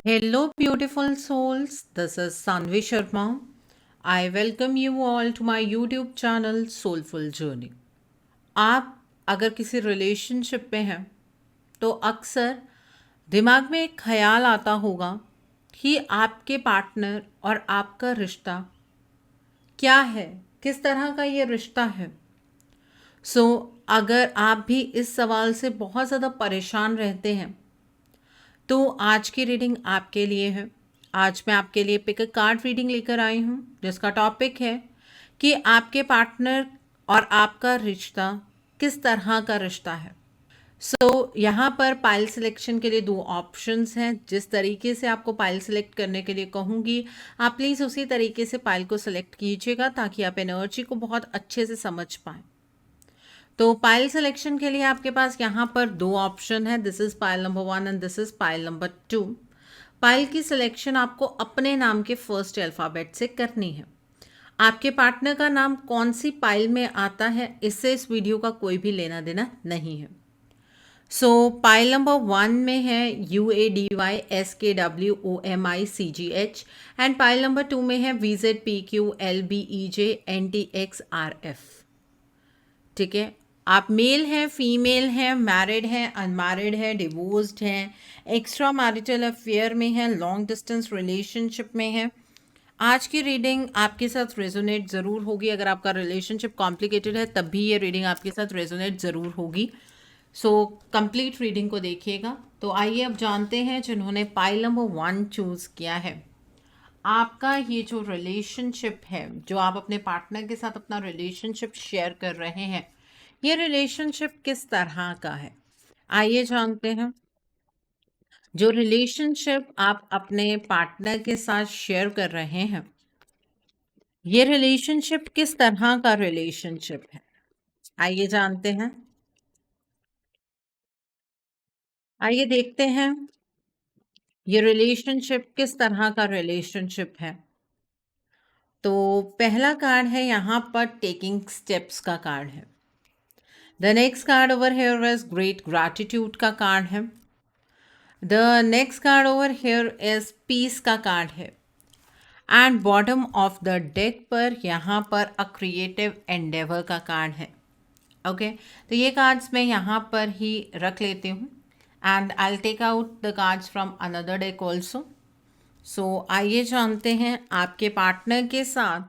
Hello, beautiful souls. This is Sanvi Sharma. I welcome you all to my YouTube channel Soulful Journey. आप अगर किसी relationship में हैं तो अक्सर दिमाग में एक ख्याल आता होगा कि आपके पार्टनर और आपका रिश्ता क्या है, किस तरह का ये रिश्ता है। अगर आप भी इस सवाल से बहुत ज़्यादा परेशान रहते हैं तो आज की रीडिंग आपके लिए है। आज मैं आपके लिए पिक अ कार्ड रीडिंग लेकर आई हूँ जिसका टॉपिक है कि आपके पार्टनर और आपका रिश्ता किस तरह का रिश्ता है। यहाँ पर पाइल सिलेक्शन के लिए दो ऑप्शंस हैं। जिस तरीके से आपको पाइल सिलेक्ट करने के लिए कहूँगी, आप प्लीज़ उसी तरीके से पाइल को सिलेक्ट कीजिएगा ताकि आप एनर्जी को बहुत अच्छे से समझ पाएँ। तो पाइल सिलेक्शन के लिए आपके पास यहाँ पर दो ऑप्शन है। This is pile number 1 and this is pile number 2। Pile की सिलेक्शन आपको अपने नाम के फर्स्ट अल्फ़ाबेट से करनी है। आपके पार्टनर का नाम कौन सी पाइल में आता है इससे इस वीडियो का कोई भी लेना देना नहीं है। पाइल नंबर 1 में है UADYSKWOMICGH एंड पाइल नंबर 2 में है VZPQLBEJNTXRF। ठीक है, आप मेल हैं, फीमेल हैं, मैरिड हैं, अनमैरिड हैं, डिवोर्स्ड हैं, एक्स्ट्रा मैरिटल अफेयर में हैं, लॉन्ग डिस्टेंस रिलेशनशिप में हैं। आज की रीडिंग आपके साथ रेजोनेट ज़रूर होगी। अगर आपका रिलेशनशिप कॉम्प्लिकेटेड है तब भी ये रीडिंग आपके साथ रेजोनेट ज़रूर होगी। कंप्लीट रीडिंग को देखिएगा। तो आइए अब जानते हैं जिन्होंने पाइल नंबर 1 चूज़ किया है, आपका ये जो रिलेशनशिप है, जो आप अपने पार्टनर के साथ अपना रिलेशनशिप शेयर कर रहे हैं, ये रिलेशनशिप किस तरह का है। आइए जानते हैं। जो रिलेशनशिप आप अपने पार्टनर के साथ शेयर कर रहे हैं, ये रिलेशनशिप किस तरह का रिलेशनशिप है। आइए जानते हैं। आइए देखते हैं ये रिलेशनशिप किस तरह का रिलेशनशिप है। तो पहला कार्ड है यहाँ पर टेकिंग स्टेप्स का कार्ड है। The next card over here is great gratitude का कार्ड है। The next card over here is peace का कार्ड है। And bottom of the deck पर यहाँ पर अ क्रिएटिव एंडेवर का कार्ड है। ओके, तो ये कार्ड्स मैं यहाँ पर ही रख लेती हूँ and I will take out the cards from another deck also. आइए जानते हैं आपके पार्टनर के साथ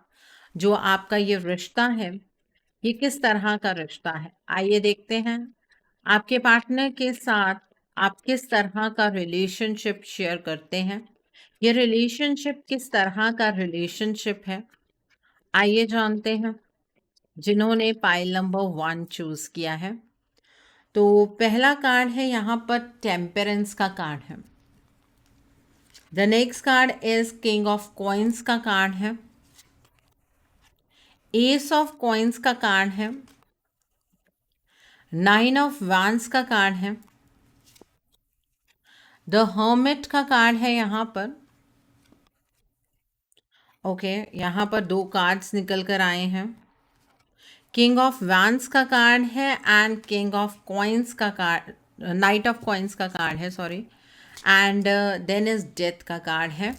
जो आपका ये रिश्ता है, ये किस तरह का रिश्ता है। आइए देखते हैं आपके पार्टनर के साथ आप किस तरह का रिलेशनशिप शेयर करते हैं। ये रिलेशनशिप किस तरह का रिलेशनशिप है, आइए जानते हैं जिन्होंने पाइल नंबर 1 चूज किया है। तो पहला कार्ड है यहाँ पर टेम्परेंस का कार्ड है। The next card is king of coins का कार्ड है। एस ऑफ कॉइन्स का कार्ड है। 9 ऑफ वांस का कार्ड है। द हर्मिट का कार्ड है यहाँ पर। ओके, यहाँ पर दो कार्ड्स निकल कर आए हैं। किंग ऑफ वांस का कार्ड है एंड किंग ऑफ कॉइन्स का कार्ड, नाइट ऑफ कॉइन्स का कार्ड है, sorry, and then is death का कार्ड है।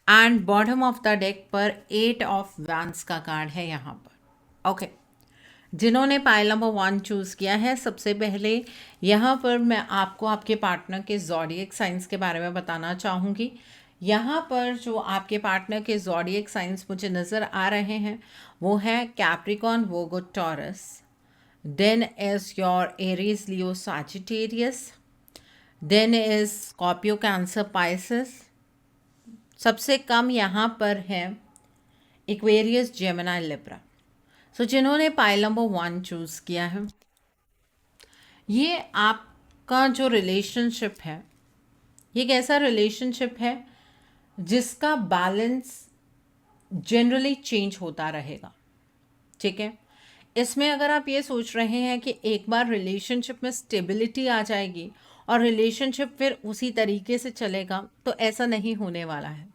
And bottom of the deck पर 8 ऑफ वांस का कार्ड है यहाँ पर। ओके, जिन्होंने पाइल नंबर 1 चूज़ किया है, सबसे पहले यहाँ पर मैं आपको आपके पार्टनर के ज़ोडिएक साइंस के बारे में बताना चाहूँगी। यहाँ पर जो आपके पार्टनर के ज़ोडिएक साइंस मुझे नज़र आ रहे हैं वो है Capricorn, Virgo, Taurus, then is your Aries, Leo, Sagittarius, then is Scorpio, Cancer, Pisces. सबसे कम यहाँ पर है एक्वेरियस, जेमिनी, लिब्रा। जिन्होंने पाइल नंबर 1 चूज़ किया है, ये आपका जो रिलेशनशिप है, ये एक ऐसा रिलेशनशिप है जिसका बैलेंस जनरली चेंज होता रहेगा। ठीक है, इसमें अगर आप ये सोच रहे हैं कि एक बार रिलेशनशिप में स्टेबिलिटी आ जाएगी और रिलेशनशिप फिर उसी तरीके से चलेगा, तो ऐसा नहीं होने वाला है।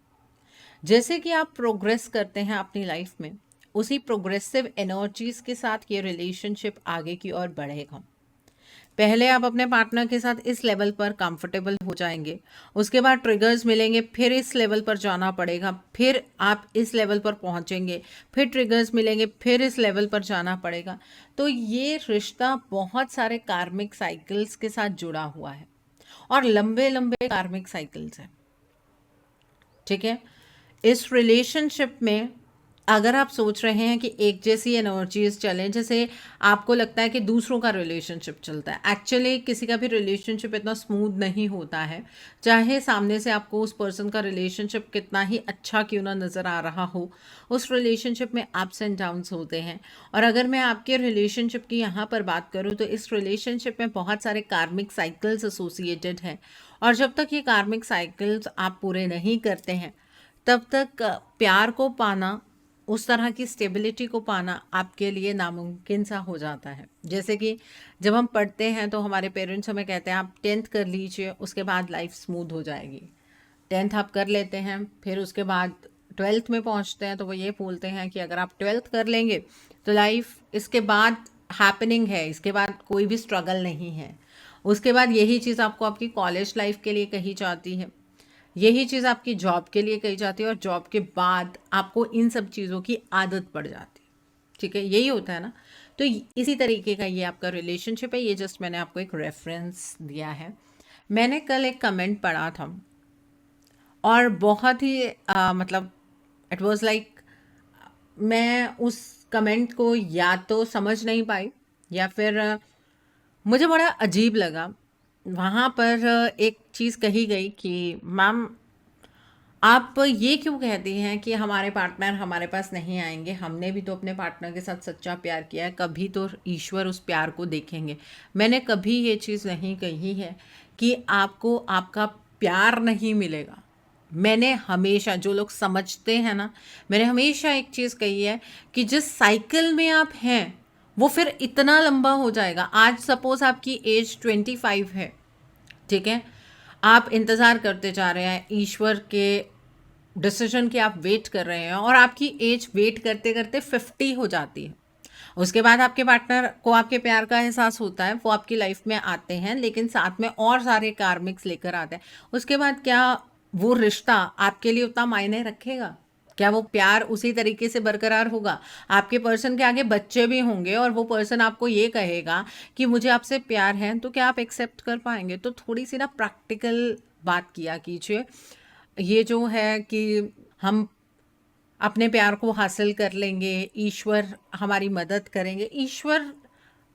जैसे कि आप प्रोग्रेस करते हैं अपनी लाइफ में, उसी प्रोग्रेसिव एनर्जीज के साथ ये रिलेशनशिप आगे की ओर बढ़ेगा। पहले आप अपने पार्टनर के साथ इस लेवल पर कंफर्टेबल हो जाएंगे, उसके बाद ट्रिगर्स मिलेंगे, फिर इस लेवल पर जाना पड़ेगा, फिर आप इस लेवल पर पहुंचेंगे, फिर ट्रिगर्स मिलेंगे, फिर इस लेवल पर जाना पड़ेगा। तो ये रिश्ता बहुत सारे कार्मिक साइकिल्स के साथ जुड़ा हुआ है और लंबे लंबे कार्मिक साइकिल्स हैं। ठीक है, इस रिलेशनशिप में अगर आप सोच रहे हैं कि एक जैसी एनर्जीज चलें, जैसे आपको लगता है कि दूसरों का रिलेशनशिप चलता है, एक्चुअली किसी का भी रिलेशनशिप इतना स्मूथ नहीं होता है। चाहे सामने से आपको उस पर्सन का रिलेशनशिप कितना ही अच्छा क्यों ना नज़र आ रहा हो, उस रिलेशनशिप में अप्स एंड डाउन्स होते हैं। और अगर मैं आपके रिलेशनशिप की यहाँ पर बात करूँ तो इस रिलेशनशिप में बहुत सारे कार्मिक साइकिल्स एसोसिएटेड हैं, और जब तक ये कार्मिक साइकिल्स आप पूरे नहीं करते हैं तब तक प्यार को पाना, उस तरह की स्टेबिलिटी को पाना आपके लिए नामुमकिन सा हो जाता है। जैसे कि जब हम पढ़ते हैं तो हमारे पेरेंट्स हमें कहते हैं आप 10th कर लीजिए, उसके बाद लाइफ स्मूथ हो जाएगी। 10th आप कर लेते हैं, फिर उसके बाद 12th में पहुंचते हैं तो वो ये बोलते हैं कि अगर आप 12th कर लेंगे तो लाइफ इसके बाद हैपनिंग है, इसके बाद कोई भी स्ट्रगल नहीं है। उसके बाद यही चीज़ आपको आपकी कॉलेज लाइफ के लिए कही जाती है, यही चीज़ आपकी जॉब के लिए कही जाती है, और जॉब के बाद आपको इन सब चीज़ों की आदत पड़ जाती है। ठीक है, यही होता है ना। तो इसी तरीके का ये आपका रिलेशनशिप है। ये जस्ट मैंने आपको एक रेफरेंस दिया है। मैंने कल एक कमेंट पढ़ा था और बहुत ही मतलब इट वाज लाइक, मैं उस कमेंट को या तो समझ नहीं पाई या फिर मुझे बड़ा अजीब लगा। वहाँ पर एक चीज़ कही गई कि मैम आप ये क्यों कहती हैं कि हमारे पार्टनर हमारे पास नहीं आएंगे, हमने भी तो अपने पार्टनर के साथ सच्चा प्यार किया है, कभी तो ईश्वर उस प्यार को देखेंगे। मैंने कभी ये चीज़ नहीं कही है कि आपको आपका प्यार नहीं मिलेगा। मैंने हमेशा, जो लोग समझते हैं ना, मैंने हमेशा एक चीज़ कही है कि जिस साइकिल में आप हैं वो फिर इतना लंबा हो जाएगा। आज सपोज आपकी एज 25 है, ठीक है, आप इंतज़ार करते जा रहे हैं ईश्वर के डिसीजन की, आप वेट कर रहे हैं और आपकी एज वेट करते करते 50 हो जाती है। उसके बाद आपके पार्टनर को आपके प्यार का एहसास होता है, वो आपकी लाइफ में आते हैं, लेकिन साथ में और सारे कार्मिक्स लेकर आते हैं। उसके बाद क्या वो रिश्ता आपके लिए उतना मायने रखेगा? क्या वो प्यार उसी तरीके से बरकरार होगा? आपके पर्सन के आगे बच्चे भी होंगे और वो पर्सन आपको ये कहेगा कि मुझे आपसे प्यार है, तो क्या आप एक्सेप्ट कर पाएंगे? तो थोड़ी सी ना प्रैक्टिकल बात किया कीजिए। ये जो है कि हम अपने प्यार को हासिल कर लेंगे, ईश्वर हमारी मदद करेंगे। ईश्वर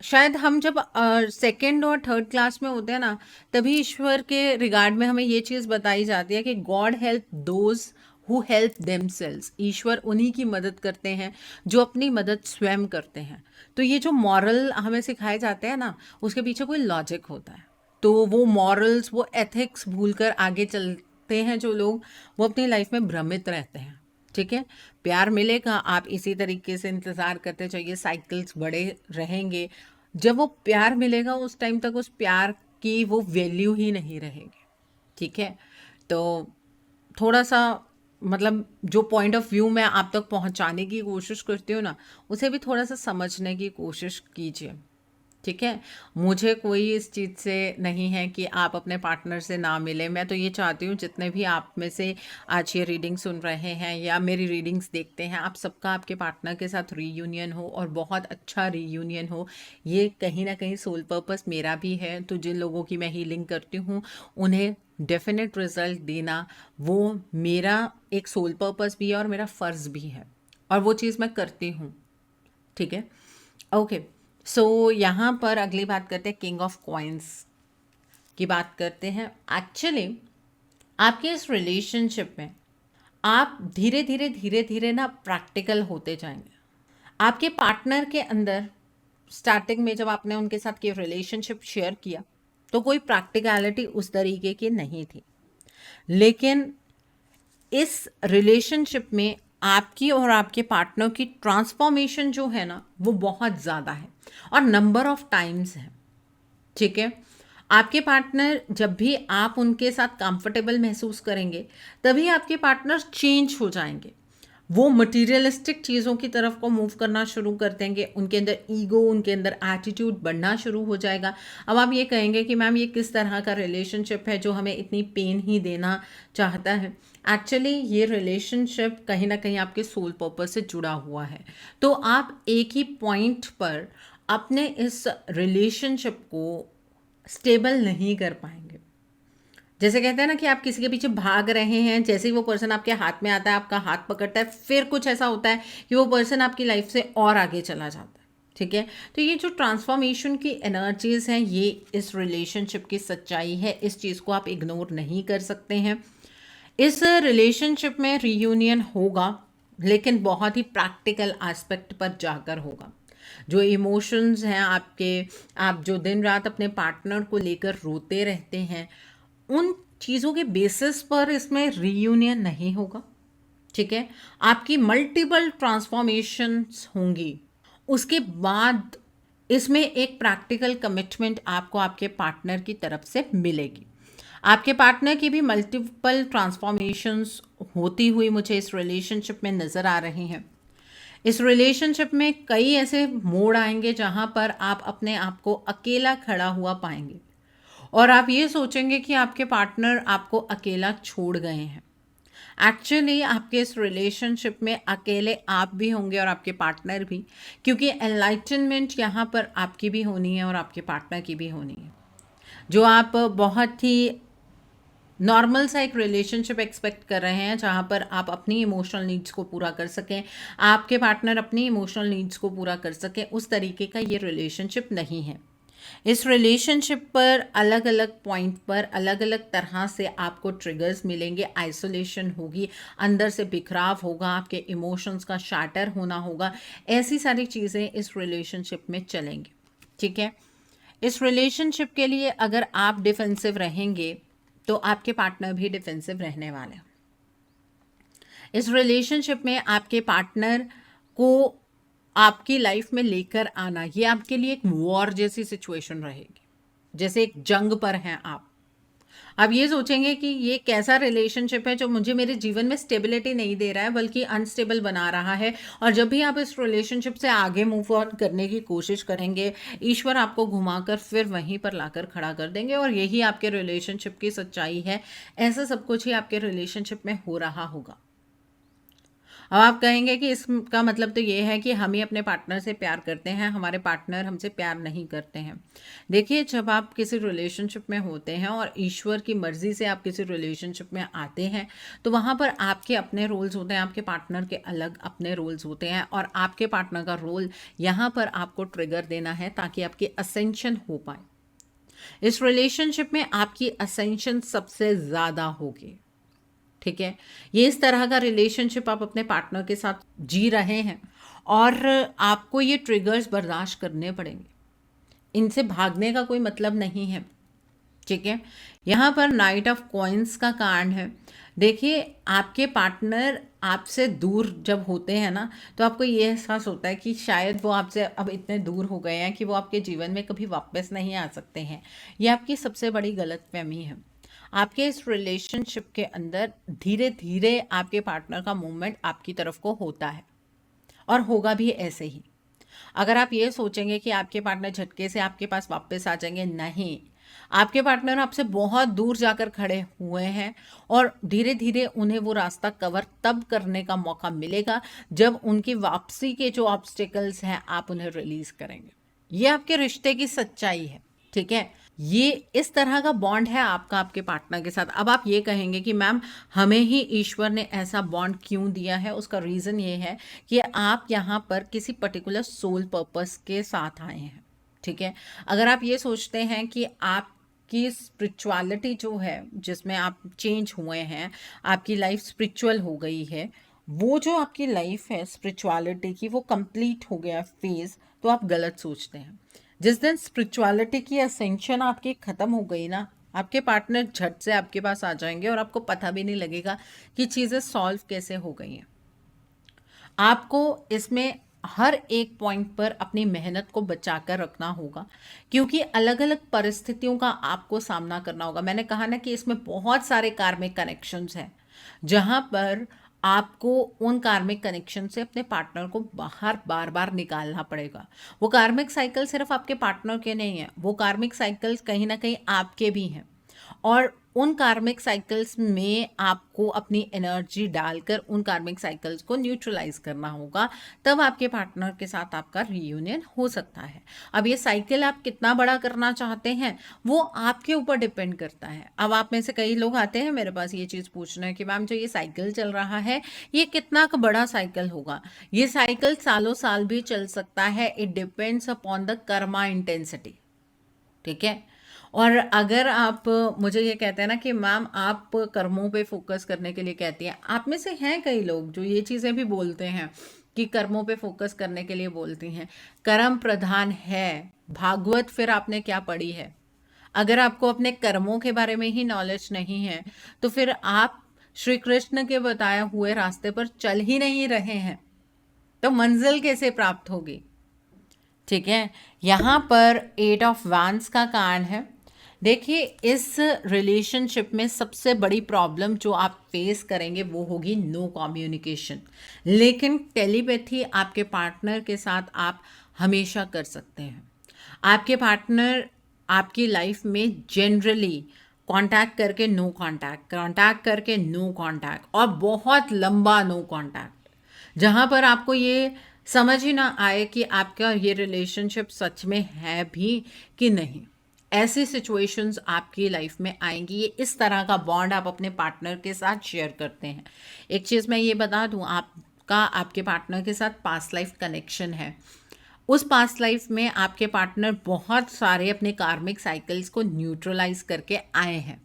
शायद हम जब सेकंड और थर्ड क्लास में होते हैं ना, तभी ईश्वर के रिगार्ड में हमें ये चीज़ बताई जाती है कि God help those who help themselves. ईश्वर उन्हीं की मदद करते हैं जो अपनी मदद स्वयं करते हैं। तो ये जो मॉरल हमें सिखाए जाते हैं ना, उसके पीछे कोई लॉजिक होता है। तो वो मॉरल्स, वो एथिक्स भूलकर आगे चलते हैं जो लोग, वो अपनी लाइफ में भ्रमित रहते हैं। ठीक है, प्यार मिलेगा, आप इसी तरीके से इंतज़ार करते जाइए, साइकिल्स बड़े रहेंगे। जब वो प्यार मिलेगा उस टाइम तक उस प्यार की वो वैल्यू ही नहीं रहेगी। ठीक है, तो थोड़ा सा मतलब जो पॉइंट ऑफ व्यू मैं आप तक पहुंचाने की कोशिश करती हूँ ना, उसे भी थोड़ा सा समझने की कोशिश कीजिए। ठीक है, मुझे कोई इस चीज़ से नहीं है कि आप अपने पार्टनर से ना मिलें। मैं तो ये चाहती हूँ जितने भी आप में से आज ये रीडिंग सुन रहे हैं या मेरी रीडिंग्स देखते हैं, आप सबका आपके पार्टनर के साथ रीयूनियन हो और बहुत अच्छा रीयूनियन हो। ये कहीं ना कहीं सोल पर्पस मेरा भी है। तो जिन लोगों की मैं हीलिंग करती हूँ उन्हें डेफिनेट रिजल्ट देना, वो मेरा एक सोल पर्पस भी है और मेरा फ़र्ज़ भी है, और वो चीज़ मैं करती हूँ। ठीक है, ओके। सो यहाँ पर अगली बात करते हैं, किंग ऑफ कॉइन्स की बात करते हैं। एक्चुअली आपके इस रिलेशनशिप में आप धीरे धीरे धीरे धीरे ना प्रैक्टिकल होते जाएंगे। आपके पार्टनर के अंदर स्टार्टिंग में जब आपने उनके साथ के रिलेशनशिप शेयर किया तो कोई प्रैक्टिकलिटी उस तरीके की नहीं थी, लेकिन इस रिलेशनशिप में आपकी और आपके पार्टनर की ट्रांसफॉर्मेशन जो है ना, वो बहुत ज़्यादा है और नंबर ऑफ टाइम्स है। ठीक है, आपके पार्टनर, जब भी आप उनके साथ कंफर्टेबल महसूस करेंगे तभी आपके पार्टनर चेंज हो जाएंगे। वो मटीरियलिस्टिक चीज़ों की तरफ को मूव करना शुरू कर देंगे, उनके अंदर ईगो, उनके अंदर एटीट्यूड बढ़ना शुरू हो जाएगा। अब आप ये कहेंगे कि मैम ये किस तरह का रिलेशनशिप है जो हमें इतनी पेन ही देना चाहता है। एक्चुअली ये रिलेशनशिप कहीं ना कहीं आपके सोल पर्पस से जुड़ा हुआ है। तो आप एक ही पॉइंट पर अपने इस रिलेशनशिप को स्टेबल नहीं कर पाएंगे। जैसे कहते हैं ना कि आप किसी के पीछे भाग रहे हैं, जैसे ही वो पर्सन आपके हाथ में आता है, आपका हाथ पकड़ता है, फिर कुछ ऐसा होता है कि वो पर्सन आपकी लाइफ से और आगे चला जाता है। ठीक है, तो ये जो ट्रांसफॉर्मेशन की एनर्जीज हैं, ये इस रिलेशनशिप की सच्चाई है। इस चीज़ को आप इग्नोर नहीं कर सकते हैं। इस रिलेशनशिप में रीयूनियन होगा, लेकिन बहुत ही प्रैक्टिकल एस्पेक्ट पर जाकर होगा। जो इमोशंस हैं आपके, आप जो दिन रात अपने पार्टनर को लेकर रोते रहते हैं, उन चीज़ों के बेसिस पर इसमें रीयूनियन नहीं होगा। ठीक है, आपकी मल्टीपल ट्रांसफॉर्मेशंस होंगी, उसके बाद इसमें एक प्रैक्टिकल कमिटमेंट आपको आपके पार्टनर की तरफ से मिलेगी। आपके पार्टनर की भी मल्टीपल ट्रांसफॉर्मेशंस होती हुई मुझे इस रिलेशनशिप में नज़र आ रही हैं। इस रिलेशनशिप में कई ऐसे मोड़ आएंगे जहां पर आप अपने आप को अकेला खड़ा हुआ पाएंगे और आप ये सोचेंगे कि आपके पार्टनर आपको अकेला छोड़ गए हैं। एक्चुअली आपके इस रिलेशनशिप में अकेले आप भी होंगे और आपके पार्टनर भी, क्योंकि एनलाइटनमेंट यहाँ पर आपकी भी होनी है और आपके पार्टनर की भी होनी है। जो आप बहुत ही नॉर्मल सा एक रिलेशनशिप एक्सपेक्ट कर रहे हैं जहाँ पर आप अपनी इमोशनल नीड्स को पूरा कर सकें, आपके पार्टनर अपनी इमोशनल नीड्स को पूरा कर सकें, उस तरीके का ये रिलेशनशिप नहीं है। इस रिलेशनशिप पर अलग अलग पॉइंट पर अलग अलग तरह से आपको ट्रिगर्स मिलेंगे, आइसोलेशन होगी, अंदर से बिखराव होगा, आपके इमोशंस का शाटर होना होगा, ऐसी सारी चीज़ें इस रिलेशनशिप में चलेंगी। ठीक है, इस रिलेशनशिप के लिए अगर आप डिफेंसिव रहेंगे तो आपके पार्टनर भी डिफेंसिव रहने वाले हैं। इस रिलेशनशिप में आपके पार्टनर को आपकी लाइफ में लेकर आना, ये आपके लिए एक वॉर जैसी सिचुएशन रहेगी, जैसे एक जंग पर हैं आप। अब ये सोचेंगे कि ये कैसा रिलेशनशिप है जो मुझे मेरे जीवन में स्टेबिलिटी नहीं दे रहा है बल्कि अनस्टेबल बना रहा है। और जब भी आप इस रिलेशनशिप से आगे मूव ऑन करने की कोशिश करेंगे, ईश्वर आपको घुमाकर फिर वहीं पर लाकर खड़ा कर देंगे और यही आपके रिलेशनशिप की सच्चाई है। ऐसा सब कुछ ही आपके रिलेशनशिप में हो रहा होगा। अब आप कहेंगे कि इसका मतलब तो ये है कि हम ही अपने पार्टनर से प्यार करते हैं, हमारे पार्टनर हमसे प्यार नहीं करते हैं। देखिए, जब आप किसी रिलेशनशिप में होते हैं और ईश्वर की मर्ज़ी से आप किसी रिलेशनशिप में आते हैं, तो वहाँ पर आपके अपने रोल्स होते हैं, आपके पार्टनर के अलग अपने रोल्स होते हैं और आपके पार्टनर का रोल यहाँ पर आपको ट्रिगर देना है ताकि आपकी असेंशन हो पाए। इस रिलेशनशिप में आपकी असेंशन सबसे ज़्यादा होगी। ठीक है, ये इस तरह का रिलेशनशिप आप अपने पार्टनर के साथ जी रहे हैं और आपको ये ट्रिगर्स बर्दाश्त करने पड़ेंगे, इनसे भागने का कोई मतलब नहीं है। ठीक है, यहाँ पर नाइट ऑफ कॉइन्स का कार्ड है। देखिए, आपके पार्टनर आपसे दूर जब होते हैं ना, तो आपको ये एहसास होता है कि शायद वो आपसे अब इतने दूर हो गए हैं कि वो आपके जीवन में कभी वापस नहीं आ सकते हैं। ये आपकी सबसे बड़ी गलतफहमी है। आपके इस रिलेशनशिप के अंदर धीरे धीरे आपके पार्टनर का मूवमेंट आपकी तरफ को होता है और होगा भी ऐसे ही। अगर आप ये सोचेंगे कि आपके पार्टनर झटके से आपके पास वापस आ जाएंगे, नहीं, आपके पार्टनर आपसे बहुत दूर जाकर खड़े हुए हैं और धीरे धीरे उन्हें वो रास्ता कवर तब करने का मौका मिलेगा जब उनकी वापसी के जो ऑब्स्टिकल्स हैं आप उन्हें रिलीज करेंगे। ये आपके रिश्ते की सच्चाई है। ठीक है, ये इस तरह का बॉन्ड है आपका आपके पार्टनर के साथ। अब आप ये कहेंगे कि मैम हमें ही ईश्वर ने ऐसा बॉन्ड क्यों दिया है? उसका रीज़न ये है कि आप यहाँ पर किसी पर्टिकुलर सोल पर्पस के साथ आए हैं। ठीक है, अगर आप ये सोचते हैं कि आपकी स्पिरिचुअलिटी जो है, जिसमें आप चेंज हुए हैं, आपकी लाइफ स्पिरिचुअल हो गई है, वो जो आपकी लाइफ है स्पिरिचुअलिटी की, वो कंप्लीट हो गया फेज, तो आप गलत सोचते हैं। जिस दिन स्पिरिचुअलिटी की असेंशन आपकी ख़त्म हो गई ना, आपके पार्टनर झट से आपके पास आ जाएंगे और आपको पता भी नहीं लगेगा कि चीज़ें सॉल्व कैसे हो गई हैं। आपको इसमें हर एक पॉइंट पर अपनी मेहनत को बचाकर रखना होगा, क्योंकि अलग अलग परिस्थितियों का आपको सामना करना होगा। मैंने कहा ना कि इसमें बहुत सारे कार्मिक कनेक्शंस हैं, जहाँ पर आपको उन कार्मिक कनेक्शन से अपने पार्टनर को बाहर बार बार निकालना पड़ेगा। वो कार्मिक साइकिल सिर्फ आपके पार्टनर के नहीं है, वो कार्मिक साइकिल्स कहीं ना कहीं आपके भी हैं। और उन कार्मिक साइकिल्स में आपको अपनी एनर्जी डालकर उन कार्मिक साइकिल्स को न्यूट्रलाइज करना होगा, तब आपके पार्टनर के साथ आपका रीयूनियन हो सकता है। अब ये साइकिल आप कितना बड़ा करना चाहते हैं वो आपके ऊपर डिपेंड करता है। अब आप में से कई लोग आते हैं मेरे पास ये चीज़ पूछना है कि मैम जो ये साइकिल चल रहा है ये कितना का बड़ा साइकिल होगा। ये साइकिल सालों साल भी चल सकता है, it depends upon the Karma intensity. ठीक है। और अगर आप मुझे ये कहते हैं ना कि मैम आप कर्मों पे फोकस करने के लिए कहती हैं, आप में से हैं कई लोग जो ये चीज़ें भी बोलते हैं कि कर्मों पे फोकस करने के लिए बोलती हैं। कर्म प्रधान है, भागवत फिर आपने क्या पढ़ी है? अगर आपको अपने कर्मों के बारे में ही नॉलेज नहीं है तो फिर आप श्री कृष्ण के बताए हुए रास्ते पर चल ही नहीं रहे हैं, तो मंजिल कैसे प्राप्त होगी? ठीक है। यहाँ पर 8 ऑफ वैंड्स का कार्ड है। देखिए, इस रिलेशनशिप में सबसे बड़ी प्रॉब्लम जो आप फेस करेंगे वो होगी नो कम्युनिकेशन। लेकिन टेलीपैथी आपके पार्टनर के साथ आप हमेशा कर सकते हैं। आपके पार्टनर आपकी लाइफ में जनरली कांटेक्ट करके नो कांटेक्ट, कांटेक्ट करके नो कांटेक्ट, और बहुत लंबा नो कांटेक्ट, जहाँ पर आपको ये समझ ही ना आए कि आपका ये रिलेशनशिप सच में है भी कि नहीं। ऐसी सिचुएशंस आपकी लाइफ में आएंगी। ये इस तरह का बॉन्ड आप अपने पार्टनर के साथ शेयर करते हैं। एक चीज़ मैं ये बता दूं, आपका आपके पार्टनर के साथ पास्ट लाइफ कनेक्शन है। उस पास्ट लाइफ में आपके पार्टनर बहुत सारे अपने कार्मिक साइकिल्स को न्यूट्रलाइज करके आए हैं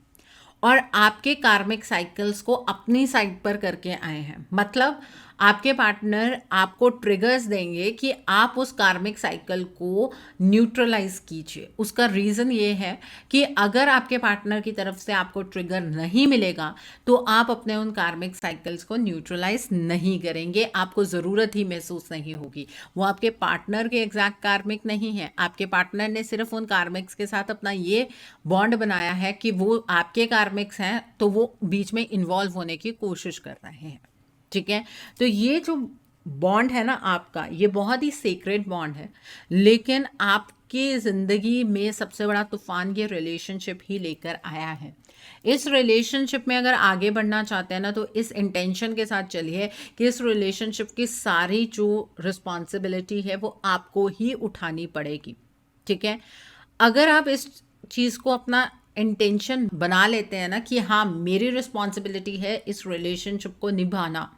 और आपके कार्मिक साइकिल्स को अपनी साइड पर करके आए हैं। मतलब आपके पार्टनर आपको ट्रिगर्स देंगे कि आप उस कार्मिक साइकिल को न्यूट्रलाइज कीजिए। उसका रीज़न ये है कि अगर आपके पार्टनर की तरफ से आपको ट्रिगर नहीं मिलेगा तो आप अपने उन कार्मिक साइकिल्स को न्यूट्रलाइज नहीं करेंगे, आपको ज़रूरत ही महसूस नहीं होगी। वो आपके पार्टनर के एग्जैक्ट कार्मिक नहीं है, आपके पार्टनर ने सिर्फ उन कार्मिक्स के साथ अपना ये बॉन्ड बनाया है कि वो आपके कार्मिक्स हैं तो वो बीच में इन्वॉल्व होने की कोशिश कर रहे हैं। ठीक है। तो ये जो बॉन्ड है ना आपका, ये बहुत ही सीक्रेट बॉन्ड है, लेकिन आपकी ज़िंदगी में सबसे बड़ा तूफान ये रिलेशनशिप ही लेकर आया है। इस रिलेशनशिप में अगर आगे बढ़ना चाहते हैं ना तो इस इंटेंशन के साथ चलिए कि इस रिलेशनशिप की सारी जो रिस्पॉन्सिबिलिटी है वो आपको ही उठानी पड़ेगी। ठीक है। अगर आप इस चीज़ को अपना इंटेंशन बना लेते हैं ना कि हाँ मेरी रिस्पॉन्सिबिलिटी है इस रिलेशनशिप को निभाना,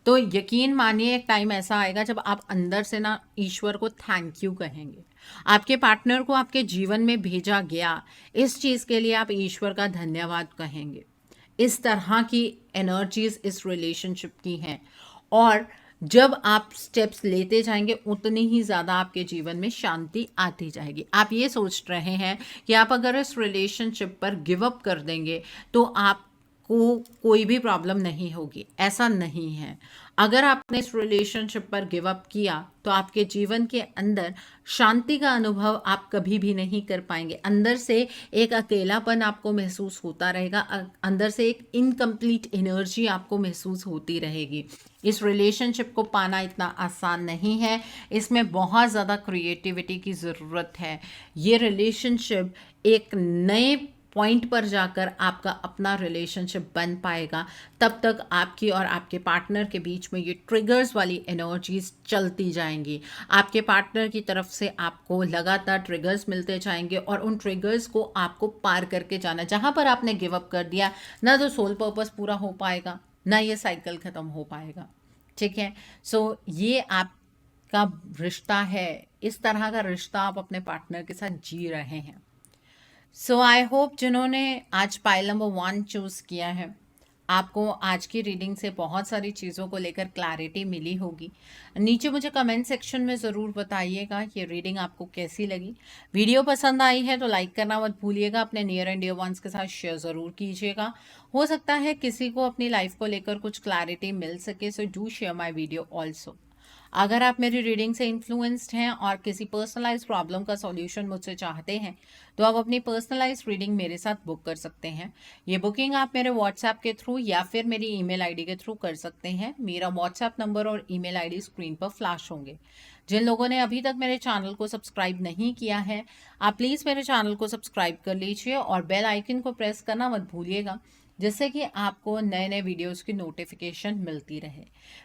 तो यकीन मानिए एक टाइम ऐसा आएगा जब आप अंदर से ना ईश्वर को थैंक यू कहेंगे। आपके पार्टनर को आपके जीवन में भेजा गया, इस चीज़ के लिए आप ईश्वर का धन्यवाद कहेंगे। इस तरह की एनर्जीज इस रिलेशनशिप की हैं, और जब आप स्टेप्स लेते जाएंगे उतनी ही ज़्यादा आपके जीवन में शांति आती जाएगी। आप ये सोच रहे हैं कि आप अगर इस रिलेशनशिप पर गिव अप कर देंगे तो आपको कोई भी प्रॉब्लम नहीं होगी, ऐसा नहीं है। अगर आपने इस रिलेशनशिप पर गिव अप किया तो आपके जीवन के अंदर शांति का अनुभव आप कभी भी नहीं कर पाएंगे। अंदर से एक अकेलापन आपको महसूस होता रहेगा, अंदर से एक इनकम्प्लीट एनर्जी आपको महसूस होती रहेगी। इस रिलेशनशिप को पाना इतना आसान नहीं है, इसमें बहुत ज़्यादा क्रिएटिविटी की ज़रूरत है। ये रिलेशनशिप एक नए पॉइंट पर जाकर आपका अपना रिलेशनशिप बन पाएगा। तब तक आपकी और आपके पार्टनर के बीच में ये ट्रिगर्स वाली एनर्जीज चलती जाएंगी। आपके पार्टनर की तरफ से आपको लगातार ट्रिगर्स मिलते जाएंगे और उन ट्रिगर्स को आपको पार करके जाना। जहाँ पर आपने गिव अप कर दिया ना तो सोल पर्पस पूरा हो पाएगा, ना ये साइकिल ख़त्म हो पाएगा। ठीक है। सो ये आपका रिश्ता है, इस तरह का रिश्ता आप अपने पार्टनर के साथ जी रहे हैं। सो आई होप जिन्होंने आज पाइल नंबर 1 चूज़ किया है, आपको आज की रीडिंग से बहुत सारी चीज़ों को लेकर क्लैरिटी मिली होगी। नीचे मुझे कमेंट सेक्शन में ज़रूर बताइएगा ये रीडिंग आपको कैसी लगी। वीडियो पसंद आई है तो लाइक करना मत भूलिएगा, अपने नियर एंड डियर वंस के साथ शेयर ज़रूर कीजिएगा। हो सकता है किसी को अपनी लाइफ को लेकर कुछ क्लैरिटी मिल सके, so do share my video also. अगर आप मेरी रीडिंग से इन्फ्लुएंस्ड हैं और किसी पर्सनलाइज प्रॉब्लम का सॉल्यूशन मुझसे चाहते हैं तो आप अपनी पर्सनलाइज रीडिंग मेरे साथ बुक कर सकते हैं। ये बुकिंग आप मेरे व्हाट्सएप के थ्रू या फिर मेरी ईमेल आईडी के थ्रू कर सकते हैं। मेरा व्हाट्सएप नंबर और ईमेल आईडी स्क्रीन पर फ्लैश होंगे। जिन लोगों ने अभी तक मेरे चैनल को सब्सक्राइब नहीं किया है, आप प्लीज़ मेरे चैनल को सब्सक्राइब कर लीजिए और बेल आइकन को प्रेस करना मत भूलिएगा, जिससे कि आपको नए नए वीडियोस की नोटिफिकेशन मिलती रहे।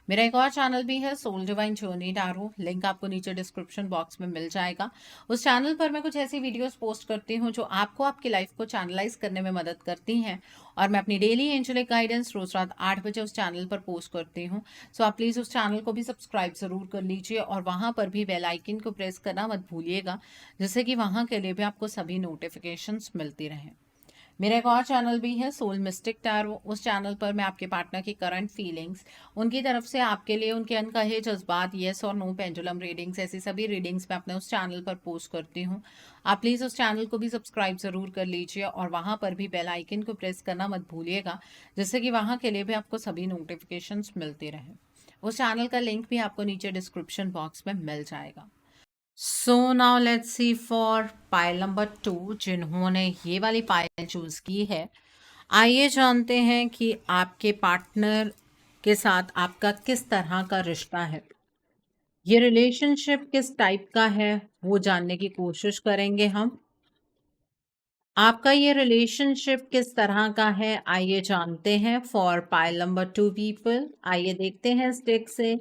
मेरा एक और चैनल भी है, Soul Divine Journey Tarot, link आपको नीचे डिस्क्रिप्शन बॉक्स में मिल जाएगा। उस चैनल पर मैं कुछ ऐसी वीडियोस पोस्ट करती हूँ जो आपको आपकी लाइफ को चैनलाइज करने में मदद करती हैं, और मैं अपनी डेली एंजेलिक गाइडेंस रोज रात 8 बजे उस चैनल पर पोस्ट करती हूँ। सो आप प्लीज़ उस चैनल को भी सब्सक्राइब ज़रूर कर लीजिए और वहाँ पर भी बेल आइकन को प्रेस करना मत भूलिएगा, जिससे कि वहाँ के लिए भी आपको सभी नोटिफिकेशंस मिलती रहें। मेरा एक और चैनल भी है, सोल मिस्टिक टैरो। उस चैनल पर मैं आपके पार्टनर की करंट फीलिंग्स, उनकी तरफ से आपके लिए उनके अनकहे जज्बात, येस और नो, पेंडुलम रीडिंग्स, ऐसी सभी रीडिंग्स मैं अपने उस चैनल पर पोस्ट करती हूँ। आप प्लीज़ उस चैनल को भी सब्सक्राइब ज़रूर कर लीजिए और वहाँ पर भी बेल आइकन को प्रेस करना मत भूलिएगा, जिससे कि वहाँ के लिए भी आपको सभी नोटिफिकेशंस मिलती रहें। उस चैनल का लिंक भी आपको नीचे डिस्क्रिप्शन बॉक्स में मिल जाएगा। So now let's see for pile number 2, जिन्होंने ये वाली पाइल चूज की है। आइए जानते हैं कि आपके पार्टनर के साथ आपका किस तरह का रिश्ता है, ये रिलेशनशिप किस टाइप का है, वो जानने की कोशिश करेंगे हम। आपका ये रिलेशनशिप किस तरह का है, आइए जानते हैं फॉर पाइल नंबर 2 पीपल। आइए देखते हैं इस डेक से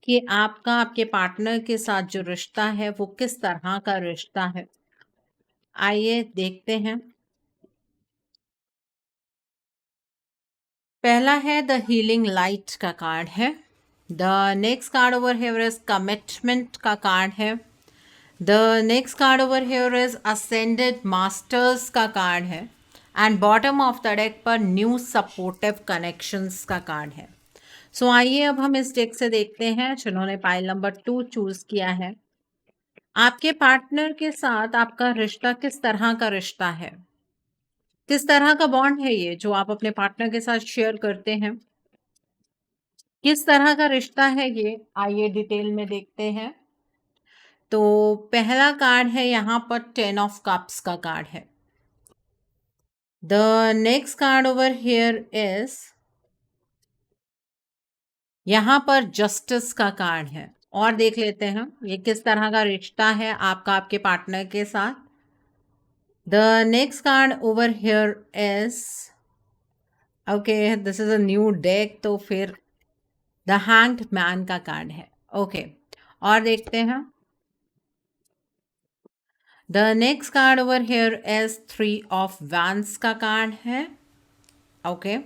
कि आपका आपके पार्टनर के साथ जो रिश्ता है वो किस तरह का रिश्ता है। आइए देखते हैं। पहला है द हीलिंग लाइट का कार्ड है। The next card over here is commitment का कार्ड है। The next card over here is ascended masters का कार्ड है। And bottom of the deck पर न्यू सपोर्टिव कनेक्शंस का कार्ड है। सो आइए अब हम इस डेक से देखते हैं जिन्होंने पाइल नंबर 2 चूज किया है। आपके पार्टनर के साथ आपका रिश्ता किस तरह का रिश्ता है, किस तरह का बॉन्ड है ये जो आप अपने पार्टनर के साथ शेयर करते हैं, किस तरह का रिश्ता है ये, आइए डिटेल में देखते हैं। तो पहला कार्ड है यहाँ पर 10 ऑफ कप्स का कार्ड है। The next card over here is, यहाँ पर जस्टिस का कार्ड है। और देख लेते हैं ये किस तरह का रिश्ता है आपका आपके पार्टनर के साथ। The next card over here is, okay this is a new deck, तो फिर द हैंग्ड मैन का कार्ड है। ओके और देखते हैं। The next card over here is 3 of vents का कार्ड है। Okay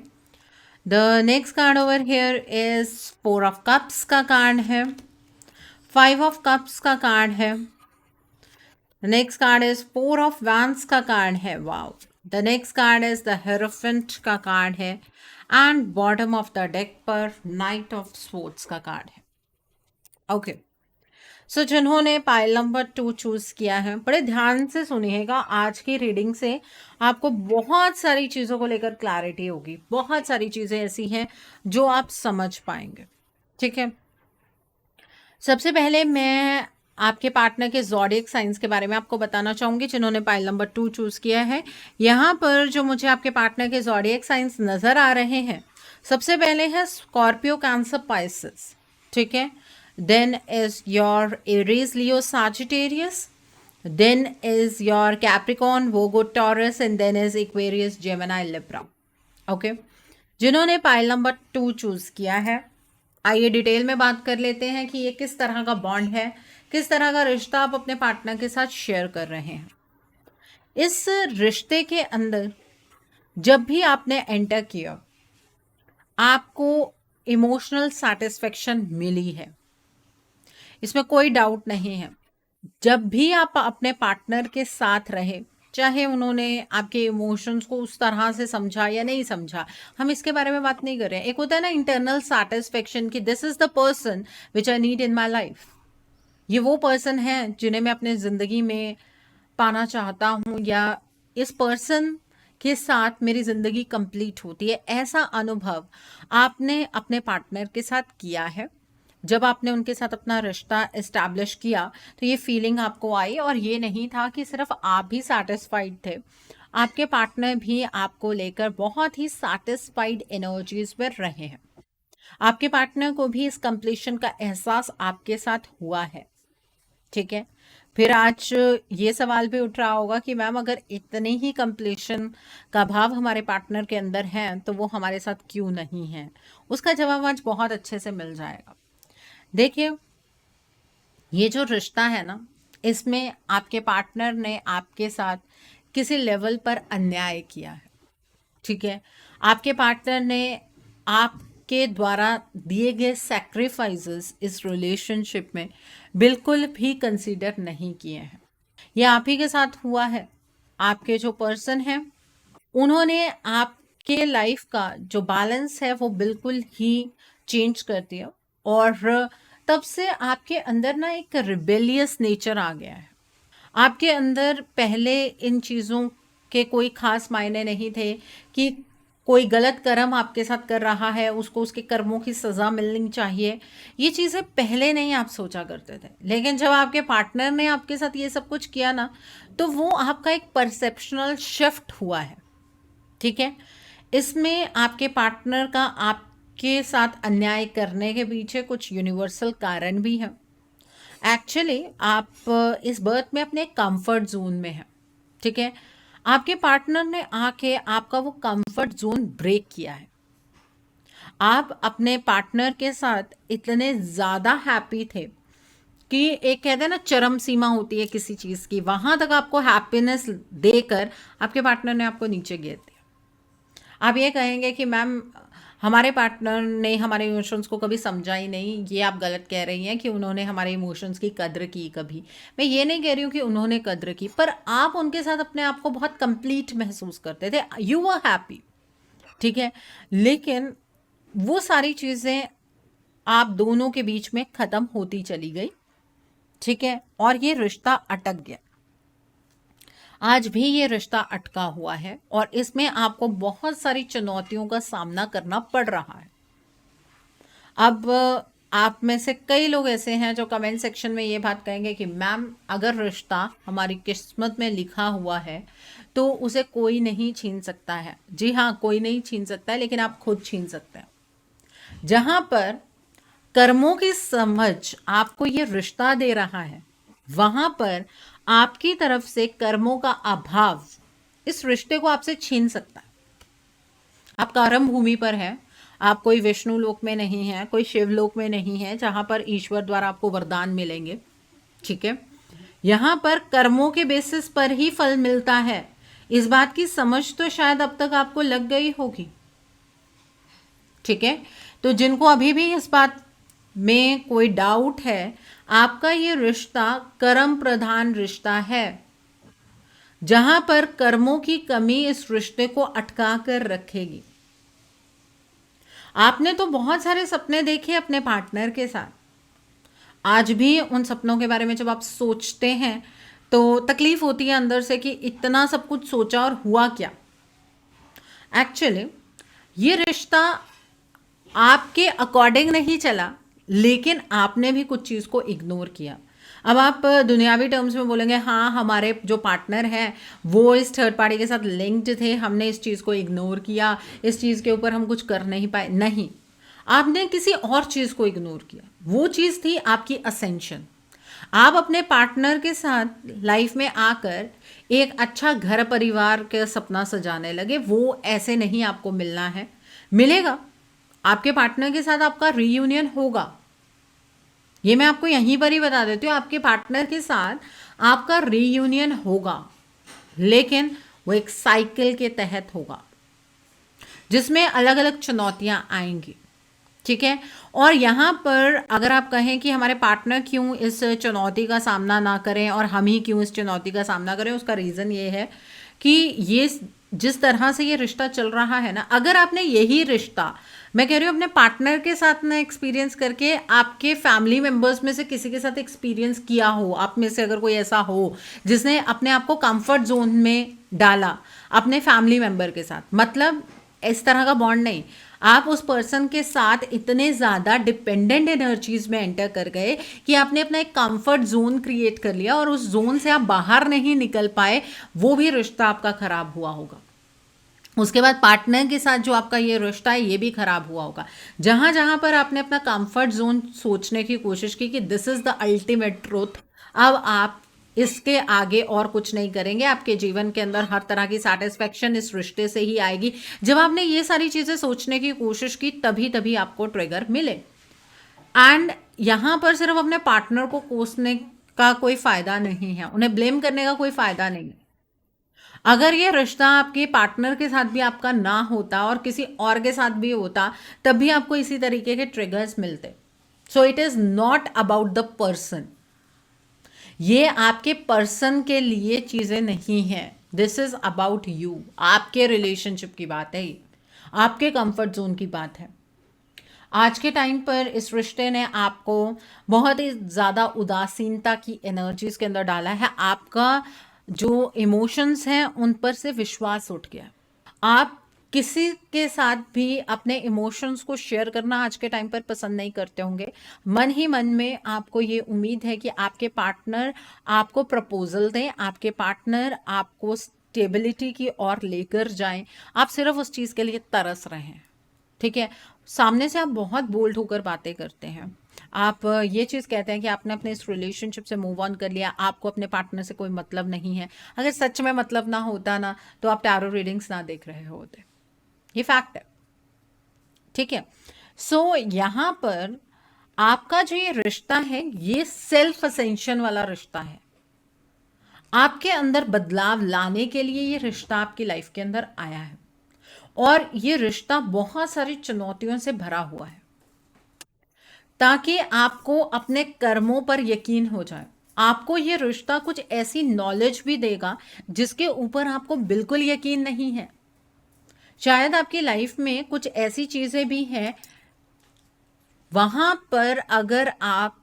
the next card over here is 4 of cups का कार्ड है। 5 ऑफ कप्स का कार्ड है। Next card is 4 of vents का कार्ड है। Wow. The next card is the hierophant का card है। And bottom of the deck पर night of swords का कार्ड है। ओके सो जिन्होंने पाइल नंबर 2 चूज किया है, बड़े ध्यान से सुनिएगा। आज की रीडिंग से आपको बहुत सारी चीज़ों को लेकर क्लैरिटी होगी, बहुत सारी चीज़ें ऐसी हैं जो आप समझ पाएंगे। ठीक है, सबसे पहले मैं आपके पार्टनर के ज़ोडिएक साइंस के बारे में आपको बताना चाहूँगी जिन्होंने पाइल नंबर 2 चूज़ किया है। यहाँ पर जो मुझे आपके पार्टनर के ज़ोडिएक साइंस नज़र आ रहे हैं, सबसे पहले है स्कॉर्पियो, कैंसर, पाइसेस। ठीक है, then is your Aries, Leo, Sagittarius, then is your Capricorn, Virgo, Taurus, and then is Aquarius, Gemini, Libra. Okay, जिन्होंने पाइल नंबर 2 चूज़ किया है, आइए डिटेल में बात कर लेते हैं कि ये किस तरह का बॉन्ड है, किस तरह का रिश्ता आप अपने पार्टनर के साथ शेयर कर रहे हैं। इस रिश्ते के अंदर जब भी आपने एंटर किया, आपको इमोशनल सेटिस्फेक्शन मिली है, इसमें कोई डाउट नहीं है। जब भी आप अपने पार्टनर के साथ रहे, चाहे उन्होंने आपके इमोशंस को उस तरह से समझा या नहीं समझा, हम इसके बारे में बात नहीं कर रहे हैं। एक होता है ना इंटरनल सेटिस्फेक्शन कि this is the person which I need in my life, ये वो पर्सन है जिन्हें मैं अपने ज़िंदगी में पाना चाहता हूँ, या इस पर्सन के साथ मेरी ज़िंदगी कंप्लीट होती है। ऐसा अनुभव आपने अपने पार्टनर के साथ किया है, जब आपने उनके साथ अपना रिश्ता इस्टेब्लिश किया तो ये फीलिंग आपको आई, और ये नहीं था कि सिर्फ आप भी सैटिस्फाइड थे, आपके पार्टनर भी आपको लेकर बहुत ही सैटिस्फाइड एनर्जीज में रहे हैं। आपके पार्टनर को भी इस कंप्लीशन का एहसास आपके साथ हुआ है। ठीक है। फिर आज ये सवाल भी उठ रहा होगा कि मैम अगर इतने ही कंप्लीशन का भाव हमारे पार्टनर के अंदर है तो वो हमारे साथ क्यों नहीं है। उसका जवाब आज बहुत अच्छे से मिल जाएगा। देखिए, ये जो रिश्ता है ना, इसमें आपके पार्टनर ने आपके साथ किसी लेवल पर अन्याय किया है। ठीक है। आपके पार्टनर ने आपके द्वारा दिए गए सैक्रिफाइसेस इस रिलेशनशिप में बिल्कुल भी कंसीडर नहीं किए हैं। ये आप ही के साथ हुआ है। आपके जो पर्सन हैं उन्होंने आपके लाइफ का जो बैलेंस है वो बिल्कुल ही चेंज कर दिया, और तब से आपके अंदर ना एक रिबेलियस नेचर आ गया है। आपके अंदर पहले इन चीज़ों के कोई खास मायने नहीं थे कि कोई गलत कर्म आपके साथ कर रहा है, उसको उसके कर्मों की सज़ा मिलनी चाहिए। ये चीज़ें पहले नहीं आप सोचा करते थे, लेकिन जब आपके पार्टनर ने आपके साथ ये सब कुछ किया ना, तो वो आपका एक परसेप्शनल शिफ्ट हुआ है। ठीक है। इसमें आपके पार्टनर का आपके साथ अन्याय करने के पीछे कुछ यूनिवर्सल कारण भी है। एक्चुअली आप इस बर्थ में अपने कंफर्ट जोन में हैं। ठीक है। आपके पार्टनर ने आके आपका वो कंफर्ट जोन ब्रेक किया है। आप अपने पार्टनर के साथ इतने ज़्यादा हैप्पी थे कि एक कहते हैं ना चरम सीमा होती है किसी चीज़ की, वहाँ तक आपको हैप्पीनेस देकर आपके पार्टनर ने आपको नीचे गिर दिया। आप ये कहेंगे कि मैम हमारे पार्टनर ने हमारे इमोशंस को कभी समझा ही नहीं, ये आप गलत कह रही हैं कि उन्होंने हमारे इमोशंस की कद्र की कभी। मैं ये नहीं कह रही हूँ कि उन्होंने कद्र की, पर आप उनके साथ अपने आप को बहुत कंप्लीट महसूस करते थे, यू आर हैप्पी। ठीक है। लेकिन वो सारी चीज़ें आप दोनों के बीच में ख़त्म होती चली गई। ठीक है। और ये रिश्ता अटक गया। आज भी ये रिश्ता अटका हुआ है और इसमें आपको बहुत सारी चुनौतियों का सामना करना पड़ रहा है। अब आप में से कई लोग ऐसे हैं जो कमेंट सेक्शन में ये बात कहेंगे कि मैम अगर रिश्ता हमारी किस्मत में लिखा हुआ है तो उसे कोई नहीं छीन सकता है। जी हाँ, कोई नहीं छीन सकता है, लेकिन आप खुद छीन सकते हैं। जहाँ पर कर्मों की समझ आपको ये रिश्ता दे रहा है, वहाँ पर आपकी तरफ से कर्मों का अभाव इस रिश्ते को आपसे छीन सकता है। आप कर्म भूमि पर हैं, आप कोई विष्णु लोक में नहीं है, कोई शिव लोक में नहीं है जहाँ पर ईश्वर द्वारा आपको वरदान मिलेंगे। ठीक है। यहाँ पर कर्मों के बेसिस पर ही फल मिलता है। इस बात की समझ तो शायद अब तक आपको लग गई होगी। ठीक है। तो जिनको अभी भी इस बात में कोई डाउट है, आपका ये रिश्ता कर्म प्रधान रिश्ता है, जहां पर कर्मों की कमी इस रिश्ते को अटका कर रखेगी। आपने तो बहुत सारे सपने देखे अपने पार्टनर के साथ। आज भी उन सपनों के बारे में जब आप सोचते हैं तो तकलीफ होती है अंदर से कि इतना सब कुछ सोचा और हुआ क्या। एक्चुअली ये रिश्ता आपके अकॉर्डिंग नहीं चला, लेकिन आपने भी कुछ चीज़ को इग्नोर किया। अब आप दुनियावी टर्म्स में बोलेंगे हाँ हमारे जो पार्टनर हैं वो इस थर्ड पार्टी के साथ लिंक्ड थे, हमने इस चीज़ को इग्नोर किया, इस चीज़ के ऊपर हम कुछ कर नहीं पाए। नहीं, आपने किसी और चीज़ को इग्नोर किया। वो चीज़ थी आपकी असेंशन। आप अपने पार्टनर के साथ लाइफ में आकर एक अच्छा घर परिवार का सपना सजाने लगे। वो ऐसे नहीं आपको मिलना है, मिलेगा। आपके पार्टनर के साथ आपका रीयूनियन होगा, ये मैं आपको यहीं पर ही बता देती हूँ। आपके पार्टनर के साथ आपका रीयूनियन होगा, लेकिन वो एक साइकिल के तहत होगा जिसमें अलग अलग चुनौतियां आएंगी। ठीक है। और यहाँ पर अगर आप कहें कि हमारे पार्टनर क्यों इस चुनौती का सामना ना करें और हम ही क्यों इस चुनौती का सामना करें, उसका रीज़न ये है कि ये जिस तरह से ये रिश्ता चल रहा है ना, अगर आपने यही रिश्ता, मैं कह रही हूँ, अपने पार्टनर के साथ ना एक्सपीरियंस करके आपके फैमिली मेम्बर्स में से किसी के साथ एक्सपीरियंस किया हो, आप में से अगर कोई ऐसा हो जिसने अपने आप को कंफर्ट जोन में डाला अपने फैमिली मेम्बर के साथ, मतलब इस तरह का बॉन्ड नहीं, आप उस पर्सन के साथ इतने ज़्यादा डिपेंडेंट एनर्जीज में एंटर कर गए कि आपने अपना एक कंफर्ट जोन क्रिएट कर लिया और उस जोन से आप बाहर नहीं निकल पाए, वो भी रिश्ता आपका खराब हुआ होगा। उसके बाद पार्टनर के साथ जो आपका ये रिश्ता है ये भी खराब हुआ होगा। जहां जहां पर आपने अपना कंफर्ट जोन सोचने की कोशिश की कि this is the ultimate truth, अब आप इसके आगे और कुछ नहीं करेंगे, आपके जीवन के अंदर हर तरह की सेटिस्फेक्शन इस रिश्ते से ही आएगी। जब आपने ये सारी चीजें सोचने की कोशिश की तभी तभी आपको ट्रिगर मिले। एंड यहां पर सिर्फ अपने पार्टनर को कोसने का कोई फायदा नहीं है, उन्हें ब्लेम करने का कोई फायदा नहीं है। अगर ये रिश्ता आपके पार्टनर के साथ भी आपका ना होता और किसी और के साथ भी होता, तब भी आपको इसी तरीके के ट्रिगर्स मिलते। So it is not about the person, ये आपके पर्सन के लिए चीजें नहीं है, दिस इज अबाउट यू। आपके रिलेशनशिप की बात है, आपके कंफर्ट जोन की बात है। आज के टाइम पर इस रिश्ते ने आपको बहुत ही ज़्यादा उदासीनता की एनर्जीज के अंदर डाला है। आपका जो इमोशंस हैं उन पर से विश्वास उठ गया। आप किसी के साथ भी अपने इमोशंस को शेयर करना आज के टाइम पर पसंद नहीं करते होंगे। मन ही मन में आपको ये उम्मीद है कि आपके पार्टनर आपको प्रपोजल दें, आपके पार्टनर आपको स्टेबिलिटी की ओर लेकर जाएं। आप सिर्फ उस चीज़ के लिए तरस रहे हैं, ठीक है। सामने से आप बहुत बोल्ड होकर बातें करते हैं, आप ये चीज़ कहते हैं कि आपने अपने इस रिलेशनशिप से मूव ऑन कर लिया, आपको अपने पार्टनर से कोई मतलब नहीं है। अगर सच में मतलब ना होता ना तो आप टैरो रीडिंग्स ना देख रहे होते, ये फैक्ट है, ठीक है। सो यहाँ पर आपका जो ये रिश्ता है ये सेल्फ असेंशन वाला रिश्ता है। आपके अंदर बदलाव लाने के लिए ये रिश्ता आपकी लाइफ के अंदर आया है और ये रिश्ता बहुत सारी चुनौतियों से भरा हुआ है ताकि आपको अपने कर्मों पर यकीन हो जाए। आपको ये रिश्ता कुछ ऐसी नॉलेज भी देगा जिसके ऊपर आपको बिल्कुल यकीन नहीं है। शायद आपकी लाइफ में कुछ ऐसी चीजें भी हैं वहां पर अगर आप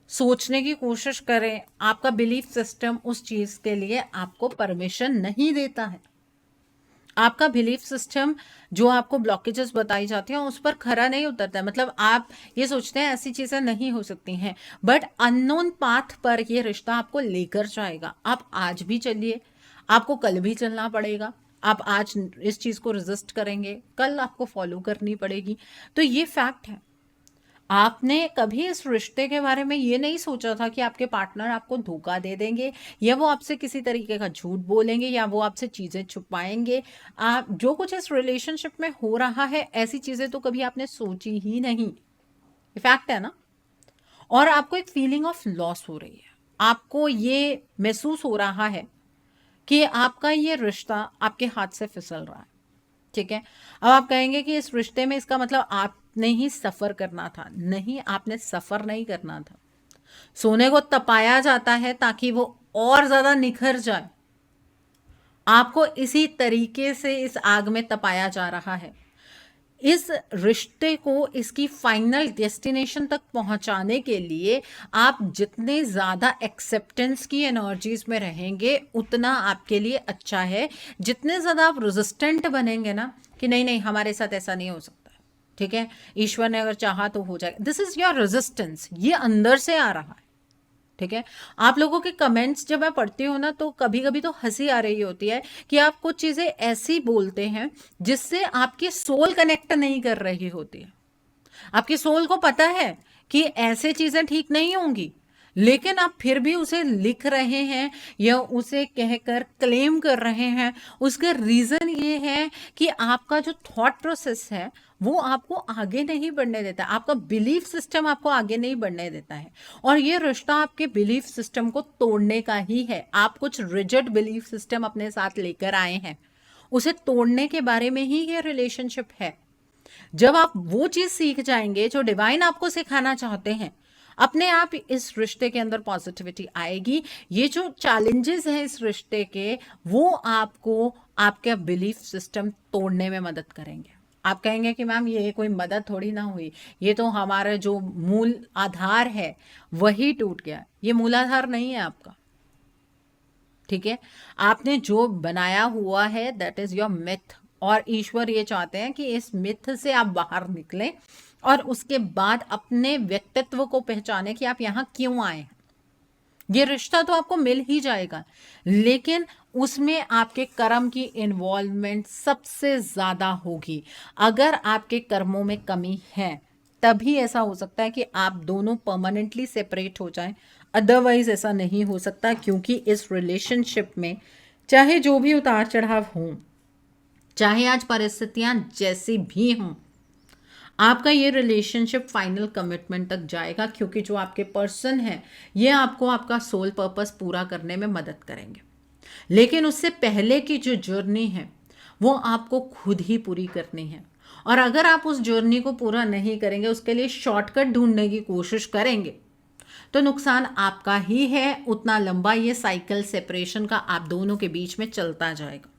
सोचने की कोशिश करें, आपका बिलीफ सिस्टम उस चीज के लिए आपको परमिशन नहीं देता है। आपका बिलीफ सिस्टम जो आपको ब्लॉकेजेस बताई जाती हैं उस पर खरा नहीं उतरता है। मतलब आप ये सोचते हैं ऐसी चीजें नहीं हो सकती हैं, बट अननोन पाथ पर ये रिश्ता आपको लेकर जाएगा। आप आज भी चलिए, आपको कल भी चलना पड़ेगा। आप आज इस चीज को रेजिस्ट करेंगे, कल आपको फॉलो करनी पड़ेगी। तो ये फैक्ट है। आपने कभी इस रिश्ते के बारे में ये नहीं सोचा था कि आपके पार्टनर आपको धोखा दे देंगे या वो आपसे किसी तरीके का झूठ बोलेंगे या वो आपसे चीजें छुपाएंगे। आप जो कुछ इस रिलेशनशिप में हो रहा है ऐसी चीजें तो कभी आपने सोची ही नहीं। फैक्ट है ना। और आपको एक फीलिंग ऑफ लॉस हो रही है, आपको ये महसूस हो रहा है कि आपका ये रिश्ता आपके हाथ से फिसल रहा है, ठीक है। अब आप कहेंगे कि इस रिश्ते में इसका मतलब आपने ही सफर करना था। नहीं, आपने सफर नहीं करना था। सोने को तपाया जाता है ताकि वो और ज्यादा निखर जाए। आपको इसी तरीके से इस आग में तपाया जा रहा है। इस रिश्ते को इसकी फाइनल डेस्टिनेशन तक पहुंचाने के लिए आप जितने ज़्यादा एक्सेप्टेंस की एनर्जीज में रहेंगे उतना आपके लिए अच्छा है। जितने ज़्यादा आप रेजिस्टेंट बनेंगे ना कि नहीं नहीं हमारे साथ ऐसा नहीं हो सकता, ठीक है, ईश्वर ने अगर चाहा तो हो जाएगा, दिस इज योर रेजिस्टेंस, ये अंदर से आ रहा है, ठीक है। आप लोगों के कमेंट्स जब मैं पढ़ती हूँ ना तो कभी कभी तो हंसी आ रही होती है कि आप कुछ चीज़ें ऐसी बोलते हैं जिससे आपकी सोल कनेक्ट नहीं कर रही होती है। आपकी सोल को पता है कि ऐसे चीज़ें ठीक नहीं होंगी, लेकिन आप फिर भी उसे लिख रहे हैं या उसे कहकर क्लेम कर रहे हैं। उसका रीज़न ये है कि आपका जो थॉट प्रोसेस है वो आपको आगे नहीं बढ़ने देता, आपका बिलीफ सिस्टम आपको आगे नहीं बढ़ने देता है। और ये रिश्ता आपके बिलीफ सिस्टम को तोड़ने का ही है। आप कुछ रिजिड बिलीफ सिस्टम अपने साथ लेकर आए हैं, उसे तोड़ने के बारे में ही ये रिलेशनशिप है। जब आप वो चीज सीख जाएंगे जो डिवाइन आपको सिखाना चाहते हैं, अपने आप इस रिश्ते के अंदर पॉजिटिविटी आएगी। ये जो चैलेंजेस हैं इस रिश्ते के वो आपको आपका बिलीफ सिस्टम तोड़ने में मदद करेंगे। आप कहेंगे कि मैम ये कोई मदद थोड़ी ना हुई, ये तो हमारा जो मूल आधार है वही टूट गया। ये मूलाधार नहीं है आपका, ठीक है। आपने जो बनाया हुआ है दैट इज योर मिथ और ईश्वर ये चाहते हैं कि इस मिथ से आप बाहर निकलें और उसके बाद अपने व्यक्तित्व को पहचाने कि आप यहाँ क्यों आए हैं। ये रिश्ता तो आपको मिल ही जाएगा, लेकिन उसमें आपके कर्म की इन्वॉल्वमेंट सबसे ज़्यादा होगी। अगर आपके कर्मों में कमी है तभी ऐसा हो सकता है कि आप दोनों परमानेंटली सेपरेट हो जाएं, अदरवाइज ऐसा नहीं हो सकता, क्योंकि इस रिलेशनशिप में चाहे जो भी उतार चढ़ाव हों, चाहे आज परिस्थितियां जैसी भी हों, आपका ये रिलेशनशिप फाइनल कमिटमेंट तक जाएगा, क्योंकि जो आपके पर्सन हैं ये आपको आपका सोल पर्पस पूरा करने में मदद करेंगे। लेकिन उससे पहले की जो जर्नी है वो आपको खुद ही पूरी करनी है, और अगर आप उस जर्नी को पूरा नहीं करेंगे, उसके लिए शॉर्टकट ढूंढने की कोशिश करेंगे, तो नुकसान आपका ही है। उतना लंबा ये साइकिल सेपरेशन का आप दोनों के बीच में चलता जाएगा।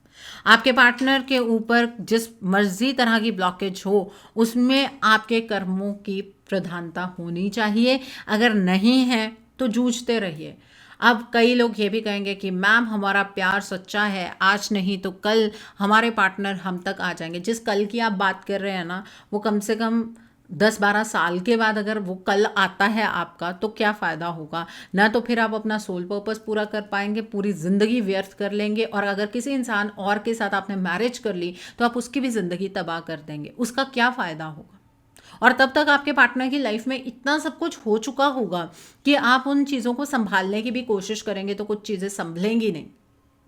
आपके पार्टनर के ऊपर जिस मर्जी तरह की ब्लॉकेज हो, उसमें आपके कर्मों की प्रधानता होनी चाहिए। अगर नहीं है तो जूझते रहिए। अब कई लोग ये भी कहेंगे कि मैम हमारा प्यार सच्चा है, आज नहीं तो कल हमारे पार्टनर हम तक आ जाएंगे। जिस कल की आप बात कर रहे हैं ना, वो कम से कम 10-12 साल के बाद अगर वो कल आता है आपका, तो क्या फ़ायदा होगा ना। तो फिर आप अपना सोल पर्पस पूरा कर पाएंगे, पूरी ज़िंदगी व्यर्थ कर लेंगे। और अगर किसी इंसान और के साथ आपने मैरिज कर ली तो आप उसकी भी ज़िंदगी तबाह कर देंगे, उसका क्या फ़ायदा होगा। और तब तक आपके पार्टनर की लाइफ में इतना सब कुछ हो चुका होगा कि आप उन चीज़ों को संभालने की भी कोशिश करेंगे तो कुछ चीज़ें संभलेंगी नहीं।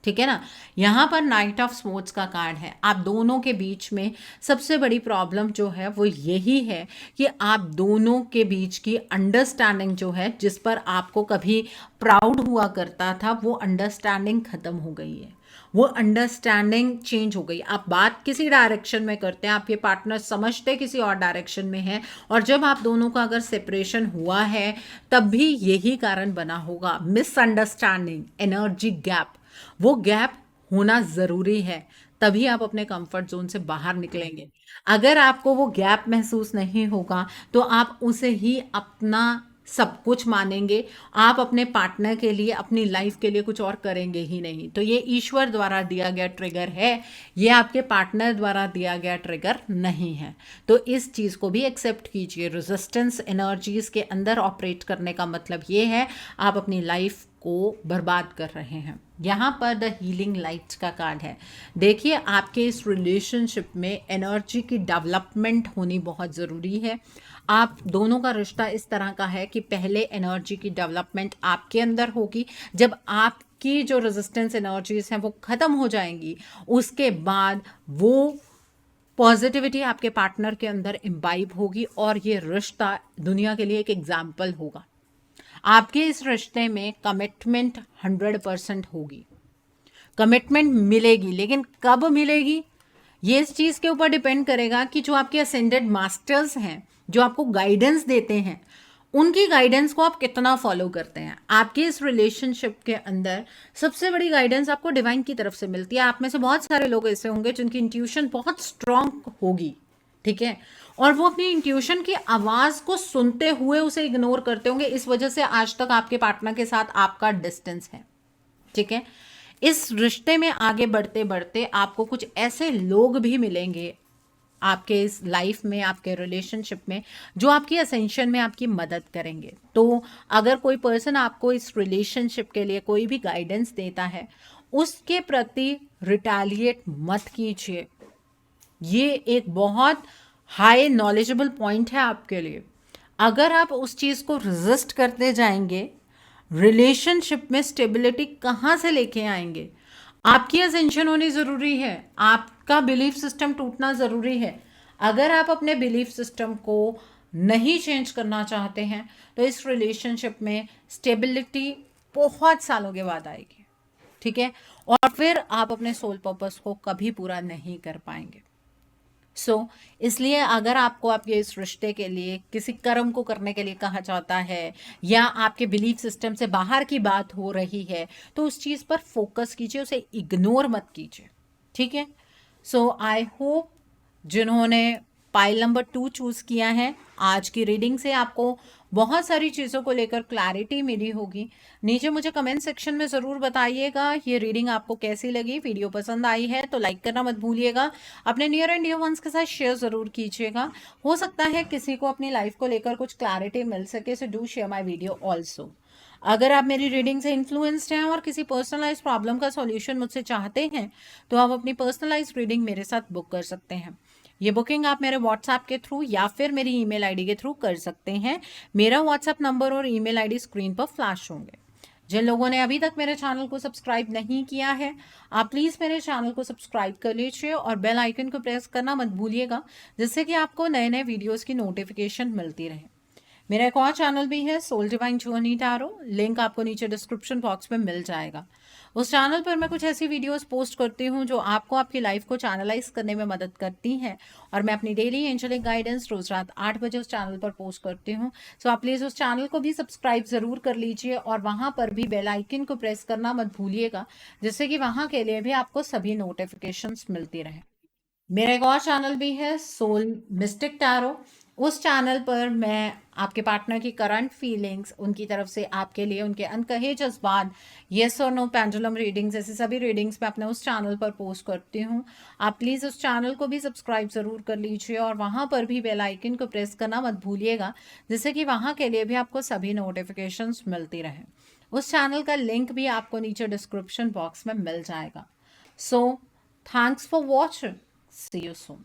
ठीक है ना। यहाँ पर नाइट ऑफ स्पोर्ट्स का कार्ड है। आप दोनों के बीच में सबसे बड़ी प्रॉब्लम जो है वो यही है कि आप दोनों के बीच की अंडरस्टैंडिंग जो है, जिस पर आपको कभी प्राउड हुआ करता था, वो अंडरस्टैंडिंग खत्म हो गई है। वो अंडरस्टैंडिंग चेंज हो गई। आप बात किसी डायरेक्शन में करते हैं, आपके पार्टनर समझते किसी और डायरेक्शन में है, और जब आप दोनों का अगर सेपरेशन हुआ है तब भी यही कारण बना होगा, मिसअंडरस्टैंडिंग, एनर्जी गैप। वो गैप होना ज़रूरी है, तभी आप अपने कंफर्ट जोन से बाहर निकलेंगे। अगर आपको वो गैप महसूस नहीं होगा तो आप उसे ही अपना सब कुछ मानेंगे। आप अपने पार्टनर के लिए, अपनी लाइफ के लिए कुछ और करेंगे ही नहीं। तो ये ईश्वर द्वारा दिया गया ट्रिगर है, ये आपके पार्टनर द्वारा दिया गया ट्रिगर नहीं है। तो इस चीज़ को भी एक्सेप्ट कीजिए। रेजिस्टेंस एनर्जीज के अंदर ऑपरेट करने का मतलब ये है आप अपनी लाइफ को बर्बाद कर रहे हैं। यहाँ पर द हीलिंग लाइट्स का कार्ड है। देखिए, आपके इस रिलेशनशिप में एनर्जी की डेवलपमेंट होनी बहुत ज़रूरी है। आप दोनों का रिश्ता इस तरह का है कि पहले एनर्जी की डेवलपमेंट आपके अंदर होगी। जब आपकी जो रेजिस्टेंस एनर्जीज हैं वो ख़त्म हो जाएंगी, उसके बाद वो पॉजिटिविटी आपके पार्टनर के अंदर इम्बाइब होगी, और ये रिश्ता दुनिया के लिए एक एग्जाम्पल होगा। आपके इस रिश्ते में कमिटमेंट 100% होगी, कमिटमेंट मिलेगी। लेकिन कब मिलेगी ये इस चीज़ के ऊपर डिपेंड करेगा कि जो आपके असेंडेड मास्टर्स हैं, जो आपको गाइडेंस देते हैं, उनकी गाइडेंस को आप कितना फॉलो करते हैं। आपके इस रिलेशनशिप के अंदर सबसे बड़ी गाइडेंस आपको डिवाइन की तरफ से मिलती है। आप में से बहुत सारे लोग ऐसे होंगे जिनकी इंट्यूशन बहुत स्ट्रांग होगी, ठीक है, और वो अपनी इंट्यूशन की आवाज़ को सुनते हुए उसे इग्नोर करते होंगे। इस वजह से आज तक आपके पार्टनर के साथ आपका डिस्टेंस है, ठीक है। इस रिश्ते में आगे बढ़ते बढ़ते आपको कुछ ऐसे लोग भी मिलेंगे आपके इस लाइफ में, आपके रिलेशनशिप में, जो आपकी असेंशन में आपकी मदद करेंगे। तो अगर कोई पर्सन आपको इस रिलेशनशिप के लिए कोई भी गाइडेंस देता है, उसके प्रति रिटेलिएट मत कीजिए। ये एक बहुत हाई नॉलेजेबल पॉइंट है आपके लिए। अगर आप उस चीज़ को रेजिस्ट करते जाएंगे, रिलेशनशिप में स्टेबिलिटी कहाँ से लेके आएंगे। आपकी असेंशन होनी ज़रूरी है, आपका बिलीफ सिस्टम टूटना ज़रूरी है। अगर आप अपने बिलीफ सिस्टम को नहीं चेंज करना चाहते हैं तो इस रिलेशनशिप में स्टेबिलिटी बहुत सालों के बाद आएगी, ठीक है, और फिर आप अपने सोल पर्पस को कभी पूरा नहीं कर पाएंगे। इसलिए अगर आपको आपके इस रिश्ते के लिए किसी कर्म को करने के लिए कहा जाता है, या आपके बिलीफ सिस्टम से बाहर की बात हो रही है, तो उस चीज़ पर फोकस कीजिए, उसे इग्नोर मत कीजिए, ठीक है। आई होप जिन्होंने पाइल नंबर 2 चूज़ किया है, आज की रीडिंग से आपको बहुत सारी चीज़ों को लेकर क्लैरिटी मिली होगी। नीचे मुझे कमेंट सेक्शन में ज़रूर बताइएगा ये रीडिंग आपको कैसी लगी। वीडियो पसंद आई है तो लाइक करना मत भूलिएगा, अपने नियर एंड डियर वंस के साथ शेयर ज़रूर कीजिएगा। हो सकता है किसी को अपनी लाइफ को लेकर कुछ क्लैरिटी मिल सके, so do share my video also. अगर आप मेरी रीडिंग से इन्फ्लुएंस्ड हैं और किसी पर्सनलाइज प्रॉब्लम का सॉल्यूशन मुझसे चाहते हैं तो आप अपनी पर्सनलाइज रीडिंग मेरे साथ बुक कर सकते हैं। ये बुकिंग आप मेरे व्हाट्सएप के थ्रू या फिर मेरी ईमेल आईडी के थ्रू कर सकते हैं। मेरा व्हाट्सएप नंबर और ईमेल आईडी स्क्रीन पर फ्लैश होंगे। जिन लोगों ने अभी तक मेरे चैनल को सब्सक्राइब नहीं किया है, आप प्लीज़ मेरे चैनल को सब्सक्राइब कर लीजिए और बेल आइकन को प्रेस करना मत भूलिएगा, जिससे कि आपको नए नए वीडियोस की नोटिफिकेशन मिलती रहे। मेरा एक और चैनल भी है, Soul Divine Journey Tarot, link आपको नीचे डिस्क्रिप्शन बॉक्स में मिल जाएगा। उस चैनल पर मैं कुछ ऐसी वीडियोस पोस्ट करती हूँ जो आपको आपकी लाइफ को चैनलाइज करने में मदद करती हैं, और मैं अपनी डेली एंजलिक गाइडेंस रोज रात 8 बजे उस चैनल पर पोस्ट करती हूँ। सो आप प्लीज़ उस चैनल को भी सब्सक्राइब ज़रूर कर लीजिए और वहाँ पर भी बेल आइकन को प्रेस करना मत भूलिएगा, जिससे कि वहाँ के लिए भी आपको सभी नोटिफिकेशंस मिलती रहे। मेरा एक और चैनल भी है, सोल मिस्टिक टैरो। उस चैनल पर मैं आपके पार्टनर की करंट फीलिंग्स, उनकी तरफ से आपके लिए उनके अनकहे जज्बात, येस और नो पेंडुलम रीडिंग्स, ऐसी सभी रीडिंग्स मैं अपने उस चैनल पर पोस्ट करती हूँ। आप प्लीज़ उस चैनल को भी सब्सक्राइब ज़रूर कर लीजिए और वहाँ पर भी बेल आइकन को प्रेस करना मत भूलिएगा, जिससे कि वहाँ के लिए भी आपको सभी नोटिफिकेशंस मिलती रहें। उस चैनल का लिंक भी आपको नीचे डिस्क्रिप्शन बॉक्स में मिल जाएगा। So thanks for watching. See you soon.